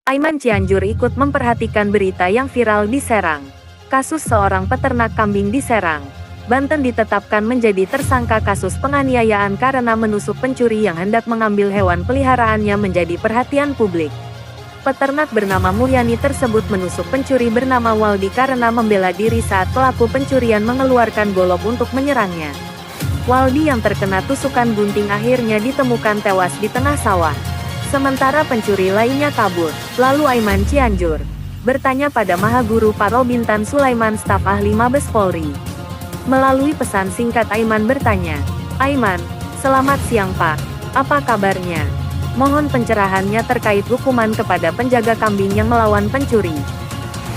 Aiman Cianjur ikut memperhatikan berita yang viral di Serang. Kasus seorang peternak kambing di Serang, Banten ditetapkan menjadi tersangka kasus penganiayaan karena menusuk pencuri yang hendak mengambil hewan peliharaannya menjadi perhatian publik. Peternak bernama Mulyani tersebut menusuk pencuri bernama Waldi karena membela diri saat pelaku pencurian mengeluarkan golok untuk menyerangnya. Waldi yang terkena tusukan gunting akhirnya ditemukan tewas di tengah sawah. Sementara pencuri lainnya kabur. Lalu Aiman Cianjur bertanya pada Mahaguru Paro Bintan Sulaiman, staf ahli Mabes Polri. Melalui pesan singkat Aiman bertanya, "Aiman, selamat siang Pak. Apa kabarnya? Mohon pencerahannya terkait hukuman kepada penjaga kambing yang melawan pencuri."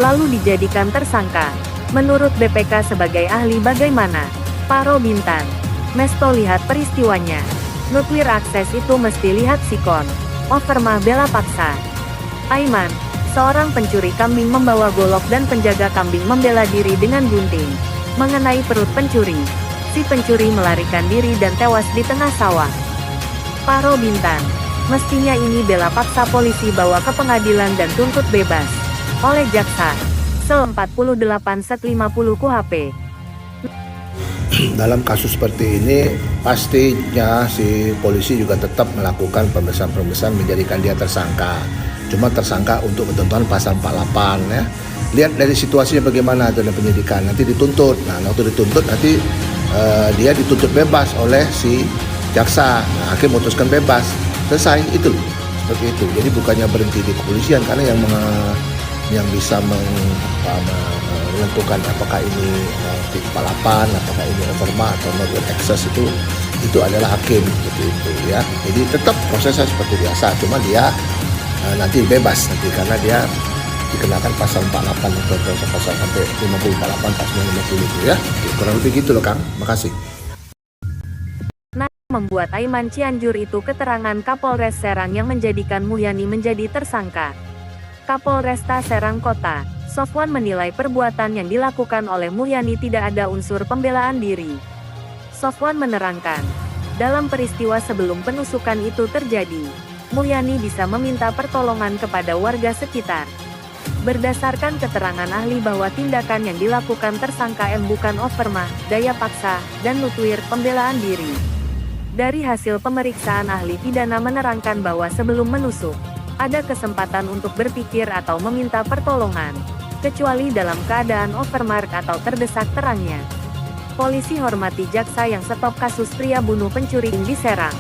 Lalu dijadikan tersangka. Menurut BPK sebagai ahli bagaimana? Paro Bintan, Mesto lihat peristiwanya. Nuklir akses itu mesti lihat sikon. Overmah bela paksa. Aiman, seorang pencuri kambing membawa golok dan penjaga kambing membela diri dengan gunting. Mengenai perut pencuri, si pencuri melarikan diri dan tewas di tengah sawah. Paro Bintan, mestinya ini bela paksa, polisi bawa ke pengadilan dan tuntut bebas oleh jaksa. Sel 48/50 KUHP. Dalam kasus seperti ini, pastinya si polisi juga tetap melakukan pemeriksaan menjadikan dia tersangka. Cuma tersangka untuk ketentuan pasal 48 ya. Lihat dari situasinya bagaimana dalam penyidikan, nanti dituntut. Nah, waktu dituntut nanti dia dituntut bebas oleh si jaksa. Nah, hakim memutuskan bebas. Selesai, itu seperti itu. Jadi bukannya berhenti di kepolisian, karena yang bisa menentukan apakah ini 48, apakah ini overma atau notwith excess itu adalah hakim, seperti itu ya. Jadi tetap prosesnya seperti biasa, cuma dia nanti bebas nanti karena dia dikenakan pasal 48 atau pasal sampai 50, 48, pasal 50 itu ya. Kurang lebih gitu loh Kang. Makasih. Membuat Aiman Cianjur itu keterangan Kapolres Serang yang menjadikan Mulyani menjadi tersangka. Kapolresta Serang Kota, Sofwan menilai perbuatan yang dilakukan oleh Mulyani tidak ada unsur pembelaan diri. Sofwan menerangkan, dalam peristiwa sebelum penusukan itu terjadi, Mulyani bisa meminta pertolongan kepada warga sekitar. Berdasarkan keterangan ahli bahwa tindakan yang dilakukan tersangka M bukan overmah, daya paksa, dan nutwir pembelaan diri. Dari hasil pemeriksaan ahli pidana menerangkan bahwa sebelum menusuk, ada kesempatan untuk berpikir atau meminta pertolongan, kecuali dalam keadaan overmark atau terdesak, terangnya. Polisi hormati jaksa yang stop kasus pria bunuh pencuri di Serang.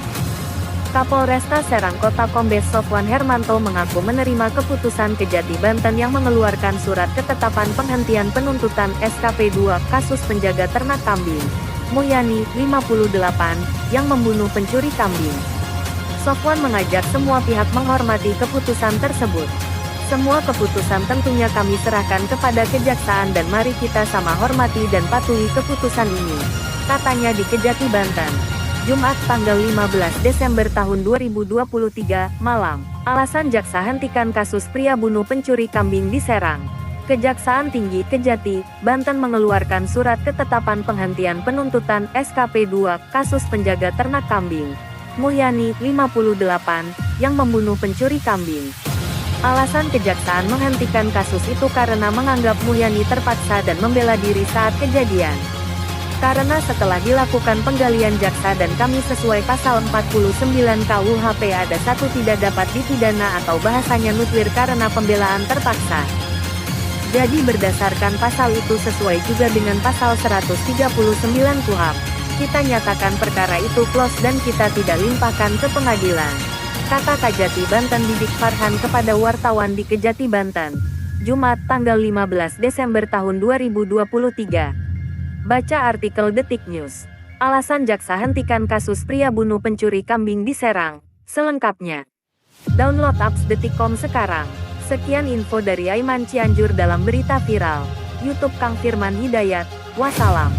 Kapolresta Serang Kota Kombes Sofwan Hermanto mengaku menerima keputusan Kejati Banten yang mengeluarkan surat ketetapan penghentian penuntutan SKP 2 kasus penjaga ternak kambing, Mulyani, 58, yang membunuh pencuri kambing. Sofwan mengajak semua pihak menghormati keputusan tersebut. Semua keputusan tentunya kami serahkan kepada kejaksaan dan mari kita sama hormati dan patuhi keputusan ini, katanya di Kejati Banten, Jumat tanggal 15 Desember tahun 2023, malam. Alasan jaksa hentikan kasus pria bunuh pencuri kambing di Serang. Kejaksaan Tinggi Kejati, Banten mengeluarkan surat ketetapan penghentian penuntutan SKP 2 kasus penjaga ternak kambing, Mulyani, 58, yang membunuh pencuri kambing. Alasan kejaksaan menghentikan kasus itu karena menganggap Mulyani terpaksa dan membela diri saat kejadian. Karena setelah dilakukan penggalian jaksa dan kami sesuai pasal 49 KUHP ada satu tidak dapat dipidana atau bahasanya nutwir karena pembelaan terpaksa. Jadi berdasarkan pasal itu sesuai juga dengan pasal 139 KUHP. Kita nyatakan perkara itu close dan kita tidak limpahkan ke pengadilan, kata Kejati Banten Didik Farhan kepada wartawan di Kejati Banten, Jumat tanggal 15 Desember tahun 2023. Baca artikel Detik News. Alasan jaksa hentikan kasus pria bunuh pencuri kambing di Serang, selengkapnya. Download apps Detikcom sekarang. Sekian info dari Aiman Cianjur dalam berita viral YouTube Kang Firman Hidayat. Wassalam.